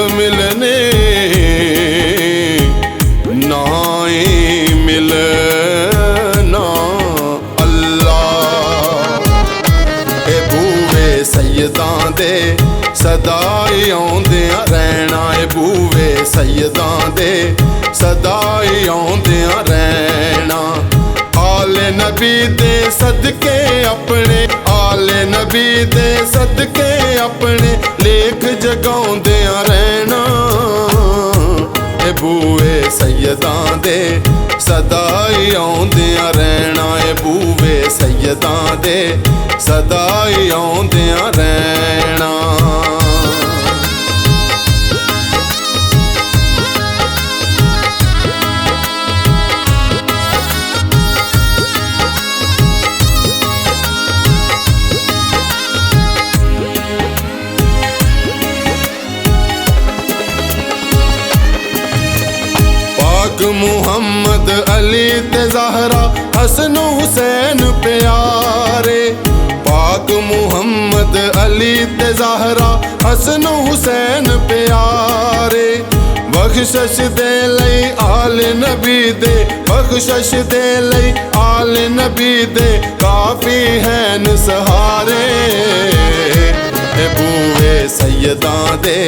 मिलने नाए मिलना अल्लाह। ए बूवे सैयदां दे सदा ही आउंदियां रहना, ए बूवे सैयदां दे सदा ही आउंदियां रहना। आले नबी दे सदके अपने, आले नबी दे सदके अपने लेख जगाउंदियां रहना। ए बूवे सैयदां दे सदा ही आउंदियां रहना, ए बूवे सैयदां दे सदा ही आउंदियां रहना। मुहम्मद अली ते ज़हरा हसन हुसैन प्यारे, पाक मुहम्मद अली ते ज़हरा हसन हुसैन प्यारे। बख्शिश दे लई आले नबी दे, बख्शिश दे लई आले नबी दे काफी हैन सहारे। ए बूवे सैयदां दे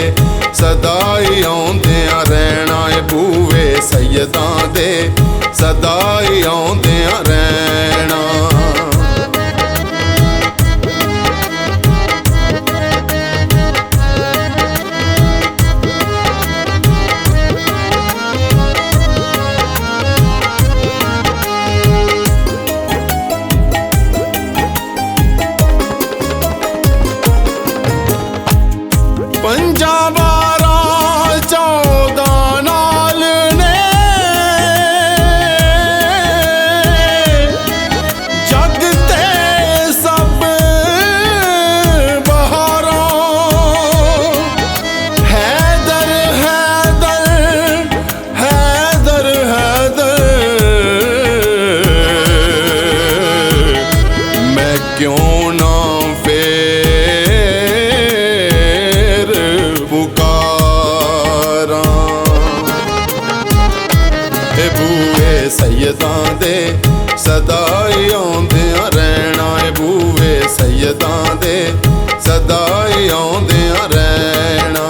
सदा ही आउंदियां रहना, ए बूवे सैयदां दे सदा ही आउंदियां रहना। पंजाबारा 14 नाल ने जग ते सब बहारा। हैदर हैदर हैदर हैदर मैं क्यों ना सैयदां दे सदा ही आउंदियां रहना, ए बूवे सैयदां दे सदा ही आउंदियां रहना।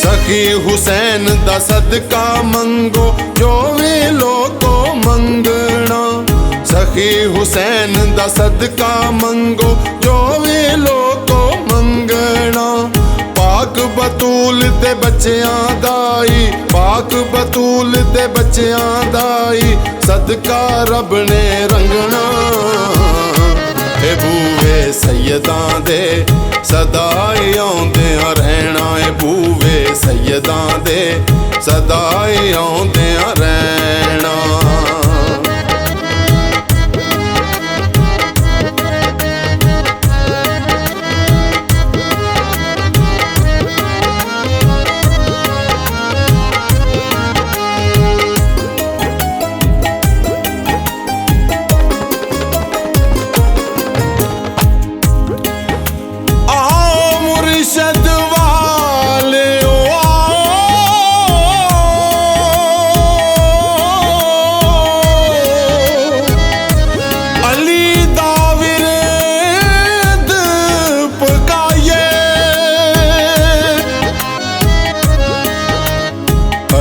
सखी हुसैन दा सदका मंगो जो भी लोगो मंगना, सखी हुसैन दा सदका मंगो जो भी लोगो मंगना। पाक बतूल दे बच्चियां दाई, पाक बतूल दे बच्चियां दाई सदका रब ने रंगना। ए बूवे सैयदां दे सदा ही आउंदियां रहना, ए बूवे सैयदां दे सदा ही आउंदियां रहना।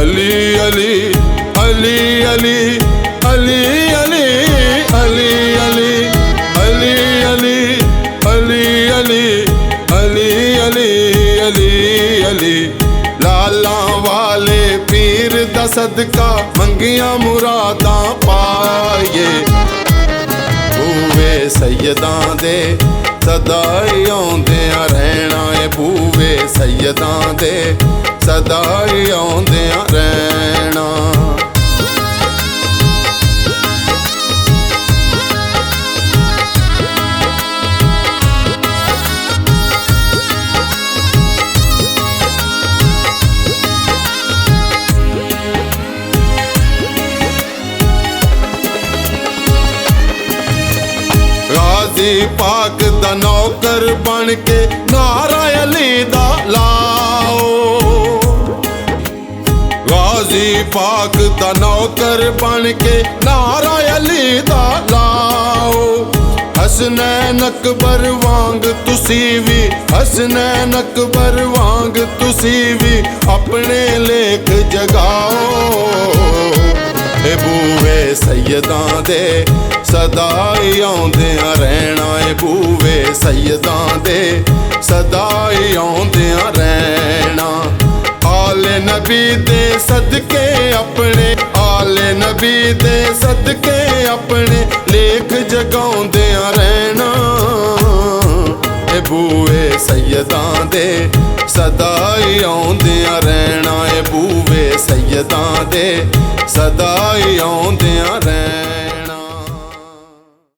अली अली अली अली अली अली अली अली अली अली अली अली अली अली अली अली लाला वाले पीर दा सदका मंगियां मुरादां पाए। बूवे सैयदां दे सदा ही आउंदियां रहना, ए बूवे सैयदां दे सदा ही आउंदियां रहना। ਦਾ ਨੌਕਰ ਬਣ ਕੇ ਨਾਰਾ ਅਲੀ ਦਾ ਲਾਓ। ਗਾਜ਼ੀ ਪਾਕ ਦਾ ਨੌਕਰ ਬਣ ਕੇ ਨਾਰਾ ਅਲੀ ਦਾ ਲਾਓ। ਹਸਨੈਨ ਅਕਬਰ ਵਾਂਗ ਤੁਸੀਂ ਵੀ, ਹਸਨੈਨ ਅਕਬਰ ਵਾਂਗ ਤੁਸੀਂ ਵੀ ਆਪਣੇ ਲੇਖ ਜਗਾਓ। ਇਹ ਬੂਵੇ ਸੈਯਦਾਂ ਦੇ ਸਦਾ ਹੀ ਆਉਂਦਿਆਂ ਰਹਿਣਾ, ਇਹ ਬੂਵੇ ਸੈਯਦਾਂ ਦੇ ਸਦਾ ਹੀ ਆਉਂਦਿਆਂ ਰਹਿਣਾ। ਆਲੇ ਨਬੀ ਦੇ ਸਦਕੇ ਆਪਣੇ, ਆਲੇ ਨਬੀ ਦੇ ਸਦਕੇ ਆਪਣੇ ਲੇਖ ਜਗਾਉਂਦਿਆਂ ਰਹਿਣਾ। ਇਹ ਬੂਵੇ ਸੈਯਦਾਂ ਦੇ ਸਦਾ ਹੀ ਆਉਂਦਿਆਂ ਰਹਿਣਾ, ਇਹ ਬੂਵੇ ਸੈਯਦਾਂ ਦੇ ਸਦਾ ਹੀ ਆਉਂਦਿਆਂ ਰਹਿਣਾ।